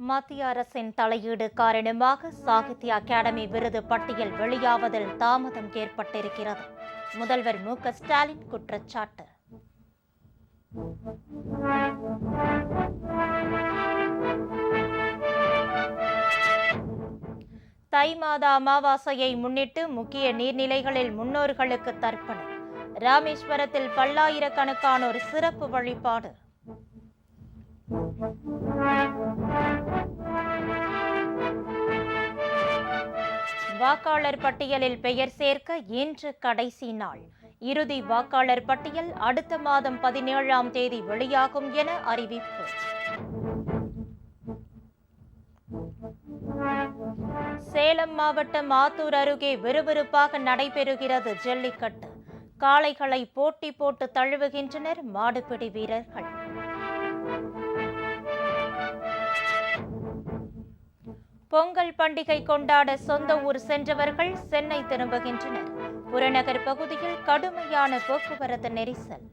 மத்திய அரசின் தலையீடு காரணமாக சாகித்ய அகாடமி விருது பட்டியல் வெளியாவதில் தாமதம் ஏற்பட்டிருக்கிறது. முதல்வர் மு.க.ஸ்டாலின் குற்றச்சாட்டு. தை மாத அமாவாசையை முன்னிட்டு முக்கிய நீர்நிலைகளில் முன்னோர்களுக்கு தர்ப்பணம். ராமேஸ்வரத்தில் பல்லாயிரக்கணக்கானோர் சிறப்பு வழிபாடு. வாக்காளர் பட்டியலில் பெயர் சேர்க்க இன்று கடைசி நாள். இறுதி வாக்காளர் பட்டியல் அடுத்த மாதம் 17ஆம் தேதி வெளியாகும் என அறிவிப்பு. சேலம் மாவட்டம் ஆத்தூர் அருகே விறுவிறுப்பாக நடைபெறுகிறது ஜல்லிக்கட்டு. காளைகளை போட்டி போட்டு தழுவுகின்றனர் மாடுபிடி வீரர்கள். பொங்கல் பண்டிகை கொண்டாட சொந்த ஊர் சென்றவர்கள் சென்னை திரும்புகின்றனர். புறநகர் பகுதியில் கடுமையான போக்குவரத்து நெரிசல்.